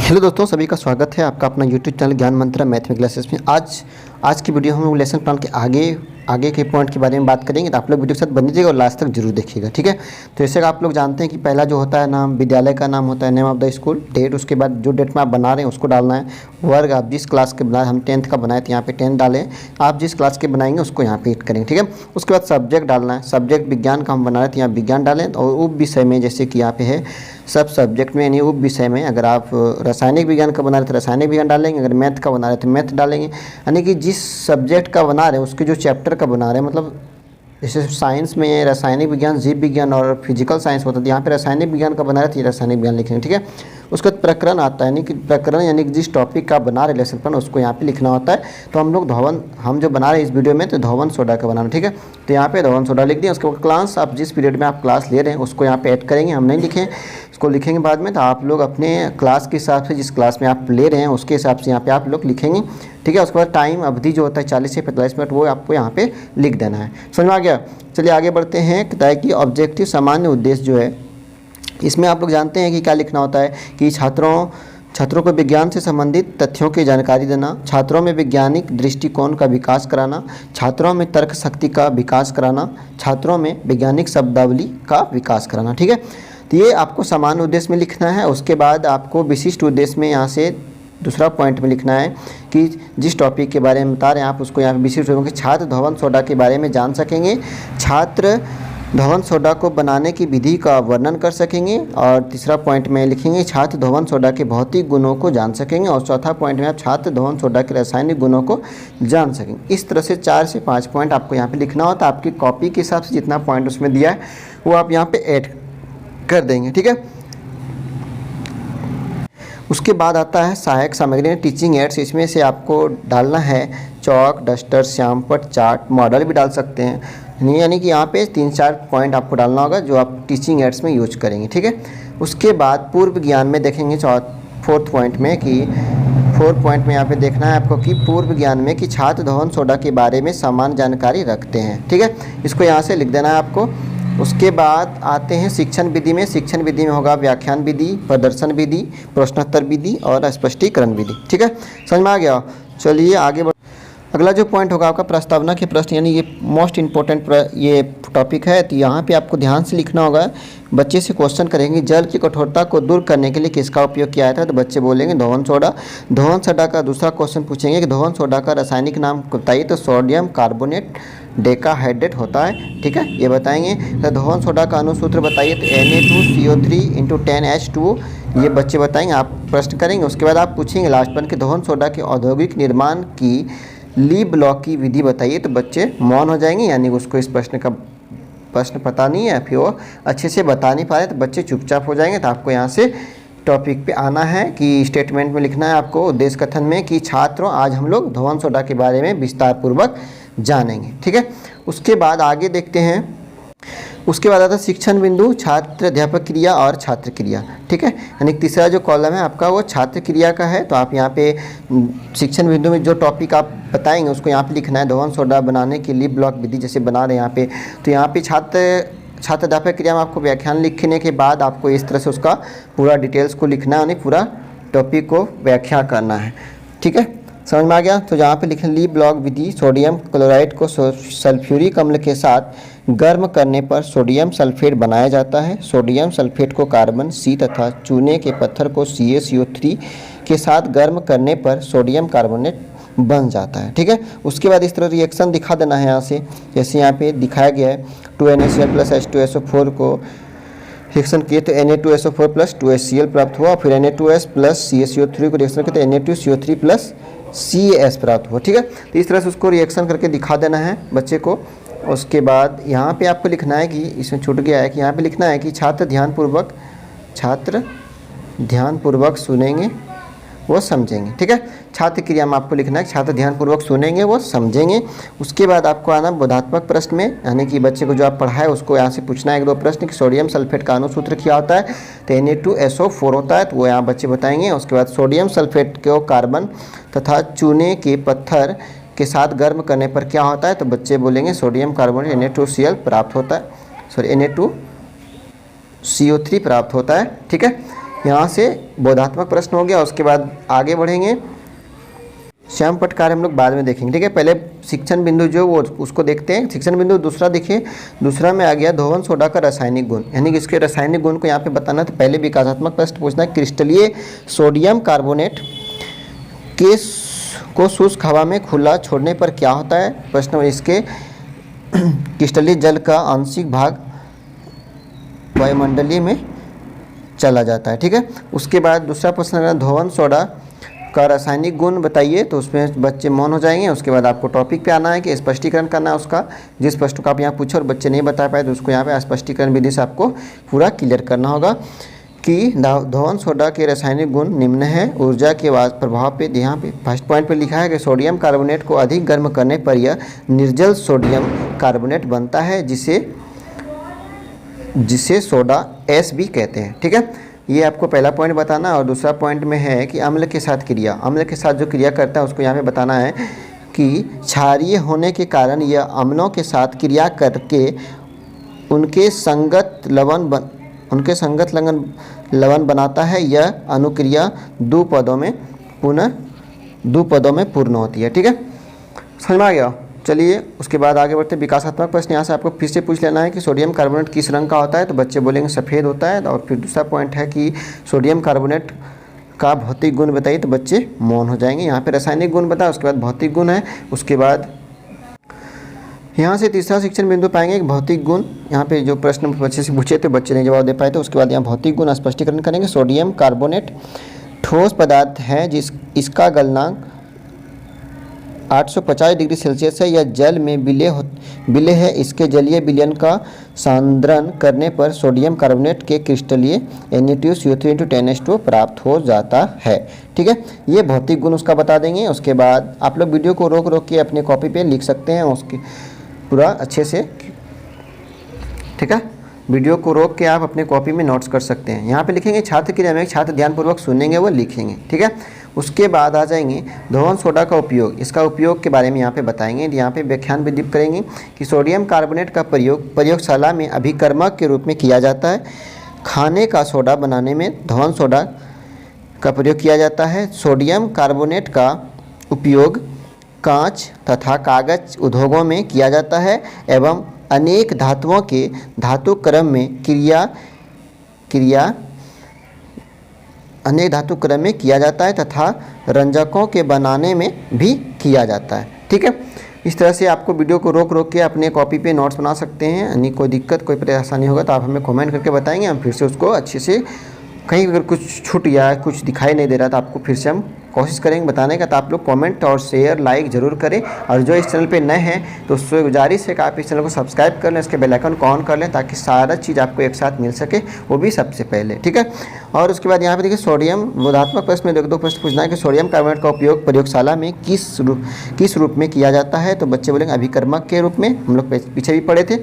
Hello दोस्तों, सभी का स्वागत है आपका अपना यूट्यूब चैनल ज्ञान मंत्र मैथ में क्लासेस में। आज की वीडियो हम लोग लेसन प्लान के आगे के पॉइंट के बारे में बात करेंगे। तो आप लोग वीडियो के साथ बने रहिएगा और लास्ट तक जरूर देखिएगा, ठीक है। तो जैसे आप लोग जानते हैं कि पहला जो होता है नाम विद्यालय का नाम होता है, name of the school, date, उसके बाद जो डेट में आप बना रहे हैं उसको डालना है, वर्ग आप जिस क्लास के बनाए, हम 10th का बनाए तो यहाँ पे 10 डालें, आप जिस क्लास के बनाएंगे उसको यहाँ पे हिट करेंगे, ठीक है। उसके बाद सब्जेक्ट डालना है, सब्जेक्ट विज्ञान का हम बना रहे थे, यहाँ विज्ञान डालें। और उप विषय में जैसे कि यहाँ पे है सब सब्जेक्ट में, यानी उप विषय में अगर आप रासायनिक विज्ञान का बना रहे थे रासायनिक विज्ञान डालेंगे, अगर मैथ का बना रहे थे मैथ डालेंगे। यानी कि जिस सब्जेक्ट का बना रहे हैं उसके जो चैप्टर का बना रहे हैं, मतलब जैसे साइंस में रासायनिक विज्ञान, जीव विज्ञान और फिजिकल साइंस होता है, यहाँ पे रासायनिक विज्ञान का बना रहे थे रासायनिक विज्ञान लिखेंगे, ठीक है। उसके बाद प्रकरण आता है, यानी कि प्रकरण यानी कि जिस टॉपिक का बना रहे लेसन प्लान उसको यहाँ पे लिखना होता है। तो हम जो बना रहे हैं इस वीडियो में तो धवन सोडा का बनाना, ठीक है। तो यहाँ पे धवन सोडा लिख दिया। उसके बाद क्लास, आप जिस पीरियड में आप क्लास ले रहे हैं उसको यहाँ पे ऐड करेंगे, हम नहीं लिखें, उसको लिखेंगे बाद में। तो आप लोग अपने क्लास के हिसाब से, जिस क्लास में आप ले रहे हैं उसके हिसाब से यहाँ पे आप लोग लिखेंगे, ठीक है। उसके बाद टाइम अवधि जो होता है 40 से 45 मिनट, वो आपको यहाँ पे लिख देना है। समझ में आ गया। चलिए आगे बढ़ते हैं। कहता है कि ऑब्जेक्टिव सामान्य उद्देश्य जो है, इसमें आप लोग जानते हैं कि क्या लिखना होता है कि छात्रों को विज्ञान से संबंधित तथ्यों की जानकारी देना, छात्रों में वैज्ञानिक दृष्टिकोण का विकास कराना, छात्रों में तर्क शक्ति का विकास कराना, छात्रों में वैज्ञानिक शब्दावली का विकास कराना, ठीक है। तो ये आपको सामान्य उद्देश्य में लिखना है। उसके बाद आपको विशिष्ट उद्देश्य में यहाँ से दूसरा पॉइंट में लिखना है कि जिस टॉपिक के बारे में बता रहे हैं आप उसको यहाँ पे विशिष्ट रूप में छात्र धवन सोडा के बारे में जान सकेंगे, छात्र धवन सोडा को बनाने की विधि का वर्णन कर सकेंगे। और तीसरा पॉइंट में लिखेंगे छात्र धवन सोडा के भौतिक गुणों को जान सकेंगे। और चौथा पॉइंट में आप छात्र धवन सोडा के रासायनिक गुणों को जान सकेंगे। इस तरह से 4 से 5 पॉइंट आपको यहाँ पे लिखना होता है। आपकी कॉपी के हिसाब से जितना पॉइंट उसमें दिया है वो आप यहाँ पे ऐड कर देंगे, ठीक है। उसके बाद आता है सहायक सामग्री, टीचिंग एड्स। इसमें से आपको डालना है चौक, डस्टर, श्यामपट्ट, चार्ट, मॉडल भी डाल सकते हैं। यानी कि यहाँ पे 3-4 पॉइंट आपको डालना होगा जो आप टीचिंग एड्स में यूज करेंगे, ठीक है। उसके बाद पूर्व ज्ञान में देखेंगे 4th पॉइंट में कि 4th पॉइंट में यहाँ पे देखना है आपको कि पूर्व ज्ञान में कि छात्र धवन सोडा के बारे में समान जानकारी रखते हैं, ठीक है। इसको यहाँ से लिख देना है आपको। उसके बाद आते हैं शिक्षण विधि में। शिक्षण विधि में होगा व्याख्यान विधि, प्रदर्शन विधि, प्रश्नोत्तर विधि और स्पष्टीकरण विधि, ठीक है। समझ में आ गया। चलिए आगे बढ़। अगला जो पॉइंट होगा आपका प्रस्तावना के प्रश्न, यानी ये मोस्ट इम्पोर्टेंट ये टॉपिक है। तो यहाँ पे आपको ध्यान से लिखना होगा। बच्चे से क्वेश्चन करेंगे जल की कठोरता को दूर करने के लिए किसका उपयोग किया था, तो बच्चे बोलेंगे धवन सोडा। धवन सोडा का दूसरा क्वेश्चन पूछेंगे कि धवन सोडा का रासायनिक नाम बताइए, तो सोडियम कार्बोनेट डेकाहाइड्रेट होता है, ठीक है, ये बताएंगे। तो धवन सोडा का अनुसूत्र बताइए, तो Na2CO3 × 10H2, ये बच्चे बताएंगे, आप प्रश्न करेंगे। उसके बाद आप पूछेंगे लास्ट पर कि धवन सोडा के औद्योगिक निर्माण की ली ब्लॉक की विधि बताइए, तो बच्चे मौन हो जाएंगे, यानी उसको इस प्रश्न पता नहीं है, फिर वो अच्छे से बता नहीं पा रहे तो बच्चे चुपचाप हो जाएंगे। तो आपको यहाँ से टॉपिक पे आना है कि स्टेटमेंट में लिखना है आपको उद्देश्य कथन में कि छात्रों आज हम लोग धवन सोडा के बारे में विस्तार पूर्वक जानेंगे, ठीक है। उसके बाद आगे देखते हैं। उसके बाद आता है शिक्षण बिंदु, छात्र अध्यापक क्रिया और छात्र क्रिया, ठीक है। यानी तीसरा जो कॉलम है आपका वो छात्र क्रिया का है। तो आप यहाँ पे शिक्षण बिंदु में जो टॉपिक आप बताएंगे उसको यहाँ पे लिखना है। धवन सोडा बनाने के लिए ब्लॉक विधि जैसे बना रहे हैं यहाँ पे, तो यहाँ पे छात्र अध्यापक क्रिया में आपको व्याख्यान लिखने के बाद आपको इस तरह से उसका पूरा डिटेल्स को लिखना है, यानी पूरा टॉपिक को व्याख्या करना है, ठीक है। समझ में आ गया। तो जहाँ पे लिखें ली ब्लॉक विधि, सोडियम क्लोराइड को सल्फ्यूरिक अम्ल के साथ गर्म करने पर सोडियम सल्फेट बनाया जाता है। सोडियम सल्फेट को कार्बन C तथा चूने के पत्थर को CaCO3 के साथ गर्म करने पर सोडियम कार्बोनेट बन जाता है, ठीक है। उसके बाद इस तरह रिएक्शन दिखा देना है यहाँ से, जैसे यहाँ पे दिखाया गया है 2NaCl + H2SO4 को रिएक्शन किए तो Na2SO4 + 2HCl प्राप्त हुआ। फिर Na2S + CaCO3 को रिएक्शन किए तो Na2CO3 + CaS प्राप्त हुआ, ठीक है। तो इस तरह से उसको रिएक्शन करके दिखा देना है बच्चे को। उसके बाद यहाँ पे आपको लिखना है कि इसमें छूट गया है कि यहाँ पे लिखना है कि छात्र ध्यानपूर्वक सुनेंगे वो समझेंगे, ठीक है। छात्र क्रिया में आपको लिखना है कि छात्र ध्यानपूर्वक सुनेंगे वो समझेंगे। उसके बाद आपको आना बोधात्मक प्रश्न में, यानी कि बच्चे को जो आप पढ़ाए उसको यहाँ से पूछना है 1-2 प्रश्न कि सोडियम सल्फेट का अनुसूत्र क्या होता है, तो Na2SO4 होता है, तो वो यहाँ बच्चे बताएंगे। उसके बाद सोडियम सल्फेट को कार्बन तथा चूने के पत्थर के साथ गर्म करने पर क्या होता है, तो बच्चे बोलेंगे सोडियम कार्बोनेट Na2Cl प्राप्त होता है, Na2CO3 प्राप्त होता है, ठीक है। यहाँ से बोधात्मक प्रश्न हो गया। उसके बाद आगे बढ़ेंगे, श्यामपट्ट कार्य हम लोग बाद में देखेंगे, ठीक है। पहले शिक्षण बिंदु जो वो उसको देखते हैं। शिक्षण बिंदु दूसरा देखिए, दूसरा में आ गया धोवन सोडा का रासायनिक गुण, यानी कि इसके रासायनिक गुण को यहाँ पे बताना। तो पहले विकासात्मक प्रश्न पूछना है, क्रिस्टलीय सोडियम कार्बोनेट को शुष्क हवा में खुला छोड़ने पर क्या होता है। प्रश्न इसके क्रिस्टलीय जल का आंशिक भाग वायुमंडलीय में चला जाता है, ठीक है। उसके बाद दूसरा प्रश्न है धोवन सोडा का रासायनिक गुण बताइए, तो उसमें बच्चे मौन हो जाएंगे। उसके बाद आपको टॉपिक पे आना है कि स्पष्टीकरण करना है उसका, जिस प्रश्न को आप यहाँ पूछे और बच्चे नहीं बता पाए तो उसको यहाँ पे स्पष्टीकरण विधि से आपको पूरा क्लियर करना होगा कि धोवन सोडा के रासायनिक गुण निम्न है। ऊर्जा के प्रभाव पे यहाँ पे फर्स्ट पॉइंट पे लिखा है कि सोडियम कार्बोनेट को अधिक गर्म करने पर यह निर्जल सोडियम कार्बोनेट बनता है, जिसे सोडा एस भी कहते हैं, ठीक है। ये आपको पहला पॉइंट बताना। और दूसरा पॉइंट में है कि अम्ल के साथ क्रिया, अम्ल के साथ जो क्रिया करता है उसको यहाँ पे बताना है कि क्षारीय होने के कारण यह अम्लों के साथ क्रिया करके उनके संगत लवण बनाता है। यह अनुक्रिया दो पदों में पूर्ण होती है, ठीक है। समझ में आ गया। चलिए उसके बाद आगे बढ़ते हैं। विकासात्मक प्रश्न यहाँ से आपको फिर से पूछ लेना है कि सोडियम कार्बोनेट किस रंग का होता है, तो बच्चे बोलेंगे सफ़ेद होता है। और फिर दूसरा पॉइंट है कि सोडियम कार्बोनेट का भौतिक गुण बताइए, तो बच्चे मौन हो जाएंगे। यहाँ पे रासायनिक गुण बताया, उसके बाद भौतिक गुण है। उसके बाद यहाँ से तीसरा शिक्षण बिंदु पाएंगे भौतिक गुण। यहाँ पे जो प्रश्न बच्चे से पूछे थे बच्चे नहीं जवाब दे पाए थे, उसके बाद यहाँ भौतिक गुण स्पष्टीकरण करेंगे। सोडियम कार्बोनेट ठोस पदार्थ है इसका गलनांक 850 डिग्री सेल्सियस है। यह जल में विलेय है। इसके जलीय विलयन का सांद्रण करने पर सोडियम कार्बोनेट के क्रिस्टलीय Na2CO3 प्राप्त हो जाता है, ठीक है। ये भौतिक गुण उसका बता देंगे। उसके बाद आप लोग वीडियो को रोक के अपने कॉपी पे लिख सकते हैं उसके पूरा अच्छे से, ठीक है। वीडियो को रोक के आप अपने कॉपी में नोट्स कर सकते हैं। यहाँ पे लिखेंगे छात्र क्रिया में, छात्र ध्यानपूर्वक सुनेंगे वो लिखेंगे, ठीक है। उसके बाद आ जाएंगे धोवन सोडा का उपयोग, इसका उपयोग के बारे में यहाँ पे बताएंगे। यहाँ पे व्याख्यान विधि करेंगे कि सोडियम कार्बोनेट का प्रयोग प्रयोगशाला में अभिकर्मक के रूप में किया जाता है। खाने का सोडा बनाने में धोवन सोडा का प्रयोग किया जाता है। सोडियम कार्बोनेट का उपयोग कांच तथा कागज उद्योगों में किया जाता है एवं अनेक धातुओं के धातु क्रम में किया जाता है तथा रंजकों के बनाने में भी किया जाता है, ठीक है। इस तरह से आपको वीडियो को रोक के अपने कॉपी पे नोट्स बना सकते हैं। यानी कोई दिक्कत कोई परेशानी होगा तो आप हमें कमेंट करके बताएंगे, हम फिर से उसको अच्छे से, कहीं अगर कुछ छूट या कुछ दिखाई नहीं दे रहा तो आपको फिर से हम कोशिश करेंगे बताने का। तो आप लोग कमेंट और शेयर लाइक ज़रूर करें। और जो इस चैनल पे नए हैं तो उससे गुजारिश है कि आप इस चैनल को सब्सक्राइब कर लें, इसके बेल आइकन को ऑन कर लें ताकि सारा चीज़ आपको एक साथ मिल सके, वो भी सबसे पहले, ठीक है। और उसके बाद यहाँ पे देखिए सोडियम बोधात्मक प्रश्न में दो प्रश्न पूछना है कि सोडियम कार्बोनेट का उपयोग प्रयोगशाला में किस रूप में किया जाता है, तो बच्चे बोलेंगे अभिकर्मक के रूप में, हम लोग पीछे भी पढ़े थे।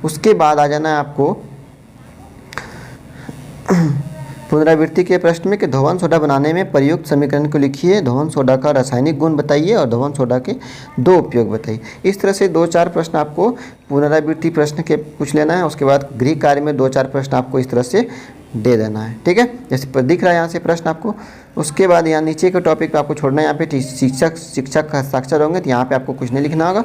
उसके बाद आ जाना है आपको पुनरावृत्ति के प्रश्न में कि धोवन सोडा बनाने में प्रयुक्त समीकरण को लिखिए, धोवन सोडा का रासायनिक गुण बताइए और धोवन सोडा के दो उपयोग बताइए। इस तरह से 2-4 प्रश्न आपको पुनरावृत्ति प्रश्न के पूछ लेना है। उसके बाद गृह कार्य में 2-4 प्रश्न आपको इस तरह से दे देना है, ठीक है, जैसे दिख रहा है यहाँ से प्रश्न आपको। उसके बाद यहाँ नीचे के टॉपिक पर आपको छोड़ना है। यहाँ पे शिक्षक का हस्ताक्षर होंगे तो यहाँ पर आपको कुछ नहीं लिखना होगा।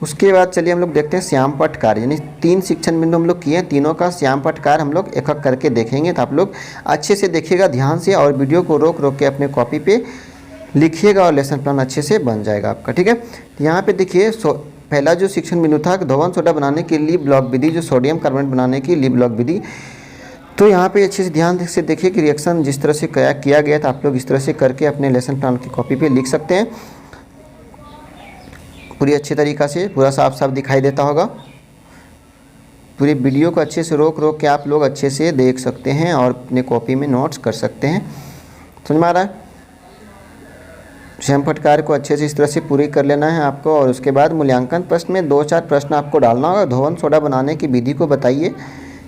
उसके बाद चलिए हम लोग देखते हैं श्यामपट्ट कार्य, यानी 3 शिक्षण बिंदु हम लोग किए हैं, तीनों का श्यामपट्ट कार्य हम लोग एक एक करके देखेंगे। तो आप लोग अच्छे से देखिएगा ध्यान से और वीडियो को रोक के अपने कॉपी पे लिखिएगा और लेसन प्लान अच्छे से बन जाएगा आपका, ठीक है। तो यहाँ पे देखिए पहला जो शिक्षण बिंदु था धोवन सोडा बनाने के लिए ब्लॉक विधि, जो सोडियम कार्बोनेट बनाने की लिए ब्लॉक विधि। तो यहाँ पे अच्छे से ध्यान से देखिए कि रिएक्शन जिस तरह से किया गया था आप लोग इस तरह से करके अपने लेसन प्लान की कॉपी पे लिख सकते हैं। पूरी अच्छी तरीक़ा से पूरा साफ दिखाई देता होगा। पूरी वीडियो को अच्छे से रोक के आप लोग अच्छे से देख सकते हैं और अपने कॉपी में नोट्स कर सकते हैं। समझ में आ रहा है? श्यामपट्ट कार्य को अच्छे से इस तरह से पूरी कर लेना है आपको। और उसके बाद मूल्यांकन प्रश्न में 2-4 प्रश्न आपको डालना होगा। धोवन सोडा बनाने की विधि को बताइए,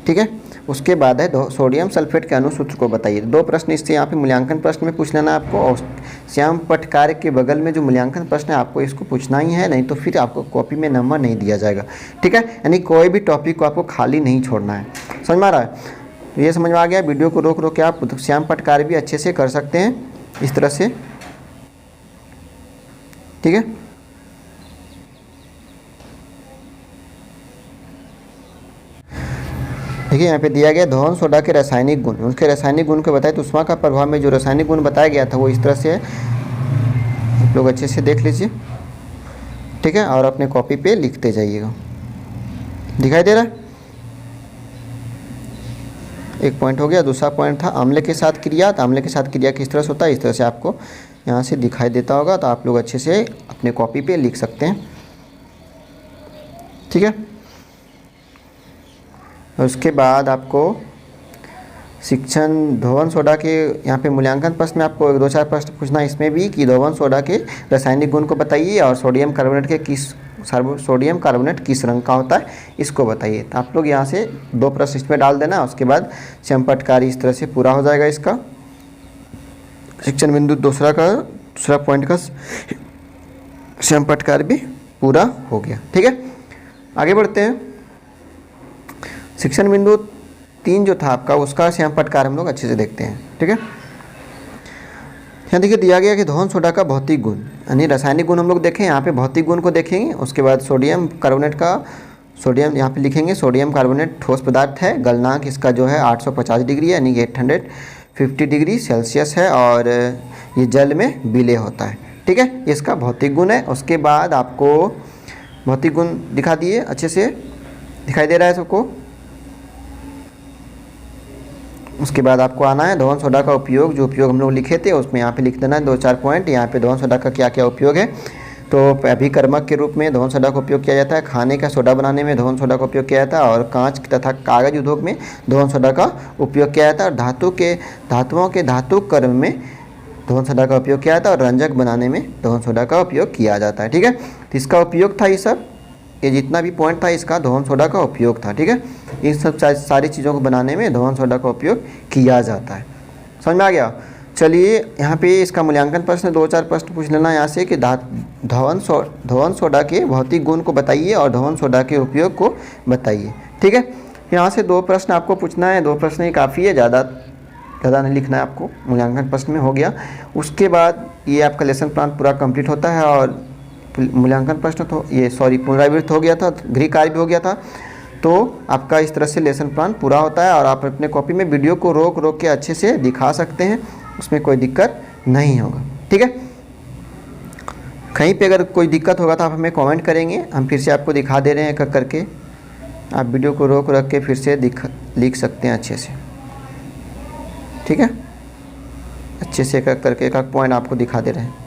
ठीक है। उसके बाद है सोडियम सल्फेट के अनुसूत्र को बताइए। 2 प्रश्न इससे यहाँ पे मूल्यांकन प्रश्न में पूछ लेना है आपको। और श्यामपट्ट कार्य के बगल में जो मूल्यांकन प्रश्न है आपको इसको पूछना ही है, नहीं तो फिर आपको कॉपी में नंबर नहीं दिया जाएगा, ठीक है। यानी कोई भी टॉपिक को आपको खाली नहीं छोड़ना है। समझ में आ रहा है? तो ये समझ में आ गया। वीडियो को रोक रोक के आप श्याम पट्ट कार्य भी अच्छे से कर सकते हैं इस तरह से, ठीक है। देखिए यहाँ पे दिया गया धोवन सोडा के रासायनिक गुण, उसके रासायनिक गुण को बताए। तो ऊष्मा का प्रभाव में जो रासायनिक गुण बताया गया था वो इस तरह से है, आप लोग अच्छे से देख लीजिए, ठीक है, और अपने कॉपी पे लिखते जाइएगा। दिखाई दे रहा है? एक पॉइंट हो गया। दूसरा पॉइंट था आम्ल के साथ क्रिया। तो आम्ल के साथ क्रिया किस तरह से होता है, इस तरह से आपको यहाँ से दिखाई देता होगा, तो आप लोग अच्छे से अपने कॉपी पे लिख सकते हैं, ठीक है। उसके बाद आपको शिक्षण धोवन सोडा के यहाँ पे मूल्यांकन प्रश्न में आपको 1-2-4 प्रश्न पूछना है इसमें भी कि धोवन सोडा के रासायनिक गुण को बताइए और सोडियम कार्बोनेट किस रंग का होता है इसको बताइए। तो आप लोग यहाँ से 2 प्रश्न इसमें डाल देना। उसके बाद श्याम पट्ट कार्य इस तरह से पूरा हो जाएगा। इसका शिक्षण बिंदु दूसरा पॉइंट का श्याम पट्ट कार्य भी पूरा हो गया, ठीक है। आगे बढ़ते हैं। शिक्षण बिंदु 3 जो था आपका, उसका श्याम पट्ट कार्य हम लोग अच्छे से देखते हैं, ठीक है। यहाँ देखिए दिया गया कि धोवन सोडा का भौतिक गुण, यानी रासायनिक गुण हम लोग देखें, यहाँ पे भौतिक गुण को देखेंगे। उसके बाद सोडियम कार्बोनेट का, सोडियम यहाँ पे लिखेंगे, सोडियम कार्बोनेट ठोस पदार्थ है, गलनांक इसका जो है 850 डिग्री यानी 850 डिग्री सेल्सियस है, और ये जल में विलय होता है, ठीक है। इसका भौतिक गुण है। उसके बाद आपको भौतिक गुण दिखा दिए, अच्छे से दिखाई दे रहा है सबको। उसके बाद आपको आना है धोवन सोडा का उपयोग, जो उपयोग हम लोग लिखे थे उसमें यहाँ पे लिख देना है 2-4 पॉइंट। यहाँ पे धोवन सोडा का क्या क्या उपयोग है। तो अभिकर्मक के रूप में धोवन सोडा का उपयोग किया जाता है, खाने का सोडा बनाने में धोवन सोडा का उपयोग किया जाता है, और कांच तथा कागज उद्योग में धोवन सोडा का उपयोग किया जाता है, और धातुओं के धातुकर्म में धोवन सोडा का उपयोग किया जाता है, और रंजक बनाने में धोवन सोडा का उपयोग किया जाता है, ठीक है। तो इसका उपयोग था, ये जितना भी पॉइंट था इसका धोवन सोडा का उपयोग था, ठीक है। इन सब सारी चीज़ों को बनाने में धोवन सोडा का उपयोग किया जाता है। समझ में आ गया? चलिए यहाँ पे इसका मूल्यांकन प्रश्न 2-4 प्रश्न पूछ लेना यहाँ से कि धोवन सोडा के भौतिक गुण को बताइए और धोवन सोडा के उपयोग को बताइए, ठीक है। यहाँ से 2 प्रश्न आपको पूछना है, 2 प्रश्न ही काफ़ी है, ज़्यादा नहीं लिखना है आपको। मूल्यांकन प्रश्न में हो गया। उसके बाद ये आपका लेसन प्लान पूरा कंप्लीट होता है, और मूल्यांकन प्रश्न तो पुनरावृत्त हो गया था, गृह कार्य भी हो गया था। तो आपका इस तरह से लेसन प्लान पूरा होता है, और आप अपने कॉपी में वीडियो को रोक रोक के अच्छे से दिखा सकते हैं, उसमें कोई दिक्कत नहीं होगा, ठीक है। कहीं पे अगर कोई दिक्कत होगा तो आप हमें कमेंट करेंगे, हम फिर से आपको दिखा दे रहे हैं करके। आप वीडियो को रोक रख के फिर से लिख सकते हैं अच्छे से, ठीक है। अच्छे से करके एक पॉइंट आपको दिखा दे रहे हैं।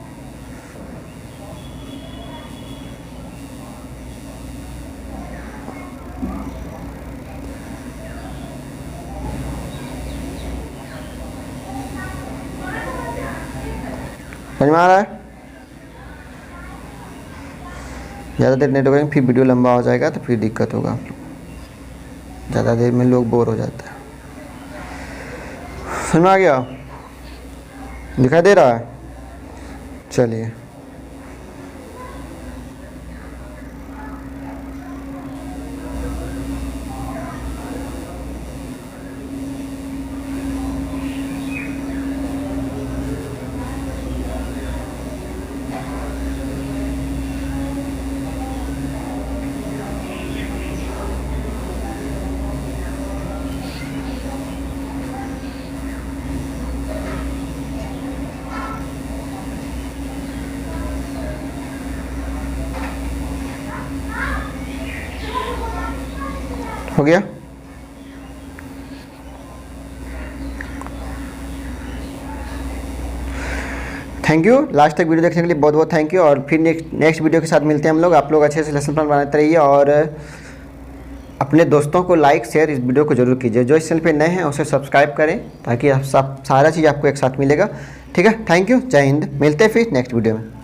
समझ में आ रहा है? ज़्यादा देर नेट होगा फिर वीडियो लंबा हो जाएगा, तो फिर दिक्कत होगा आप लोग, ज़्यादा देर में लोग बोर हो जाते हैं। समझ में आ गया? दिखाई दे रहा है? चलिए हो गया? Thank you. लास्ट तक वीडियो देखने के लिए बहुत बहुत थैंक यू, और फिर नेक्स्ट वीडियो के साथ मिलते हैं हम लोग। आप लोग अच्छे से लेसन प्लान बनाते रहिए, और अपने दोस्तों को लाइक शेयर इस वीडियो को जरूर कीजिए। जो इस चैनल पे नए हैं उसे सब्सक्राइब करें, ताकि आप सब सारा चीज़ आपको एक साथ मिलेगा, ठीक है। थैंक यू, जय हिंद। मिलते हैं फिर नेक्स्ट वीडियो में।